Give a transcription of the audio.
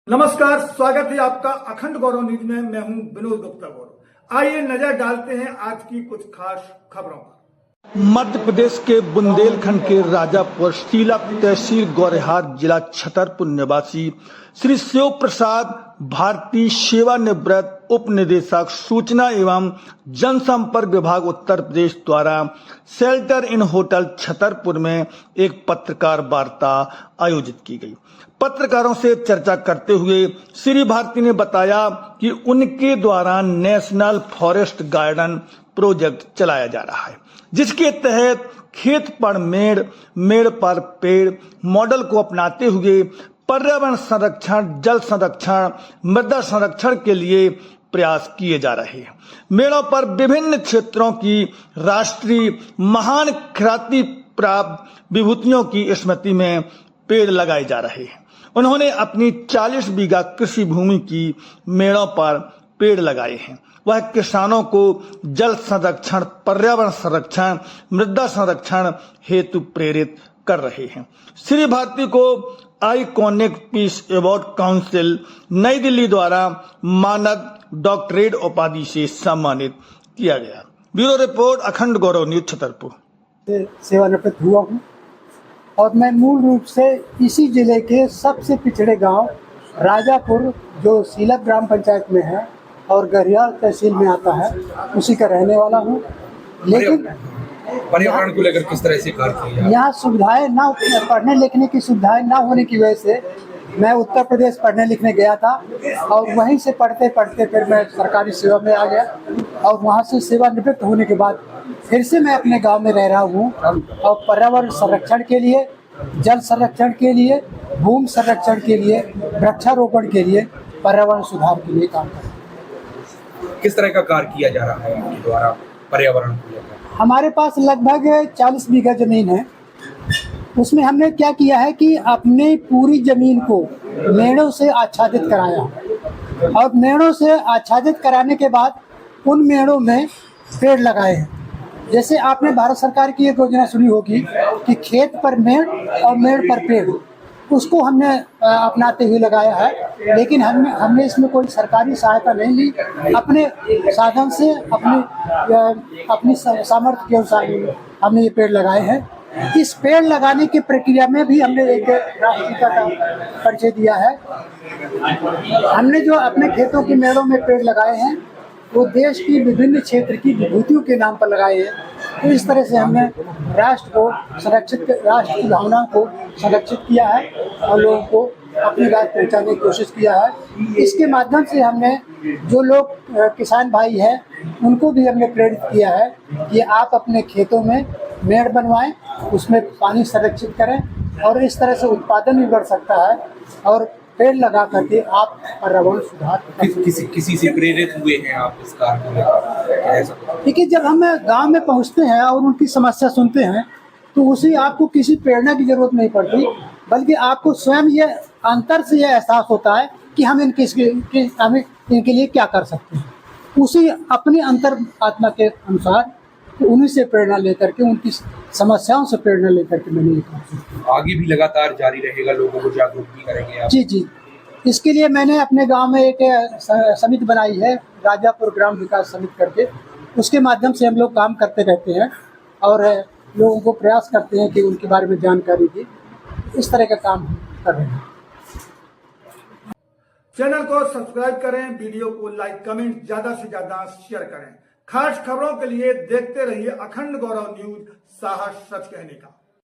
नमस्कार, स्वागत है आपका अखंड गौरव न्यूज में। मैं हूं विनोद गुप्ता गौरव। आइए नजर डालते हैं आज की कुछ खास खबरों पर। मध्य प्रदेश के बुंदेलखंड के राजापुर शीला तहसील गौरेहाट जिला छतरपुर निवासी श्री शिव प्रसाद भारतीय सेवानिवृत्त उप निदेशक सूचना एवं जनसंपर्क विभाग उत्तर प्रदेश द्वारा शेल्टर इन होटल छतरपुर में एक पत्रकार वार्ता आयोजित की गई। पत्रकारों से चर्चा करते हुए श्री भारती ने बताया कि उनके द्वारा नेशनल फॉरेस्ट गार्डन प्रोजेक्ट चलाया जा रहा है, जिसके तहत खेत पर मेड़, मेड़ पर पेड़ मॉडल को अपनाते हुए पर्यावरण संरक्षण, जल संरक्षण, मृदा संरक्षण के लिए प्रयास किए जा रहे हैं। मेड़ों पर विभिन्न क्षेत्रों की राष्ट्रीय महान ख्याति प्राप्त विभूतियों की स्मृति में पेड़ लगाए जा रहे हैं। उन्होंने अपनी 40 बीघा कृषि भूमि की मेड़ों पर पेड़ लगाए हैं। वह किसानों को जल संरक्षण, पर्यावरण संरक्षण, मृदा संरक्षण हेतु प्रेरित कर रहे हैं। श्री भारती को आइकॉनिक पीस अवार्ड काउंसिल नई दिल्ली द्वारा मानद डॉक्टरेट उपाधि से सम्मानित किया गया। ब्यूरो रिपोर्ट, अखंड गौरव न्यूज, छतरपुर। सेवानिवृत्त हुआ हूँ और मैं मूल रूप से इसी जिले के सबसे पिछड़े गांव राजापुर, जो शीला ग्राम पंचायत में है और गढ़ियाल तहसील में आता है, उसी का रहने वाला हूँ। लेकिन पर्यावरण को लेकर किस तरह से कार्य किया? यहाँ सुविधाएं ना, पढ़ने लिखने की सुविधाएं ना होने की वजह से मैं उत्तर प्रदेश पढ़ने लिखने गया था और वहीं से पढ़ते पढ़ते फिर मैं सरकारी सेवा में आ गया और वहाँ से सेवानिवृत्त होने के बाद फिर से मैं अपने गांव में रह रहा हूँ और पर्यावरण संरक्षण के लिए, जल संरक्षण के लिए, भूमि संरक्षण के लिए, वृक्षारोपण के लिए, पर्यावरण सुधार के लिए काम कर रहा हूँ। किस तरह का कार्य किया जा रहा है आपके द्वारा पर्यावरण को लेकर? हमारे पास लगभग 40 बीघा जमीन है। उसमें हमने क्या किया है कि अपने पूरी जमीन को मेड़ों से आच्छादित कराया और मेड़ों से आच्छादित कराने के बाद उन मेड़ों में पेड़ लगाए हैं। जैसे आपने भारत सरकार की एक योजना सुनी होगी कि खेत पर मेड़ और मेड़ पर पेड़, उसको हमने अपनाते हुए लगाया है। लेकिन हमने इसमें कोई सरकारी सहायता नहीं ली, अपने साधन से, अपनी सामर्थ्य के अनुसार हमने ये पेड़ लगाए हैं। इस पेड़ लगाने की प्रक्रिया में भी हमने एक राष्ट्रपिता का परिचय दिया है। हमने जो अपने खेतों की मेड़ों में पेड़ लगाए हैं वो देश की विभिन्न क्षेत्र की विभूतियों के नाम पर लगाए हैं। तो इस तरह से हमने राष्ट्र को संरक्षित, राष्ट्र की भावना को संरक्षित किया है और लोगों को अपनी बात पहुंचाने की कोशिश किया है। इसके माध्यम से हमने जो लोग किसान भाई हैं उनको भी हमने प्रेरित किया है कि आप अपने खेतों में मेड़ बनवाएं, उसमें पानी संरक्षित करें और इस तरह से उत्पादन भी बढ़ सकता है और पेड़ लगा करके आप पर्यावरण सुधार किसी से प्रेरित हुए हैं आप इस कार्य को लेकर? देखिए, जब हम गांव में पहुंचते हैं और उनकी समस्या सुनते हैं तो उसे आपको किसी प्रेरणा की जरूरत नहीं पड़ती, बल्कि आपको स्वयं ये अंतर से यह एहसास होता है कि हम इनके लिए क्या कर सकते हैं। उसी अपनी अंतर आत्मा के अनुसार तो उन्हीं से प्रेरणा लेकर के, उनकी समस्याओं से प्रेरणा लेकर के मैंने ये काम। आगे भी लगातार जारी रहेगा, लोगों को जागरूक भी करेंगे आप? जी। इसके लिए मैंने अपने गांव में एक समिति बनाई है, राजापुर ग्राम विकास समिति करके। उसके माध्यम से हम लोग काम करते रहते हैं और लोगों को प्रयास करते हैं कि उनके बारे में जानकारी दी। इस तरह का काम कर रहे हैं। चैनल को सब्सक्राइब करें, वीडियो को लाइक, कमेंट ज्यादा से ज्यादा शेयर करें। खास खबरों के लिए देखते रहिए अखंड गौरव न्यूज, साहस सच कहने का।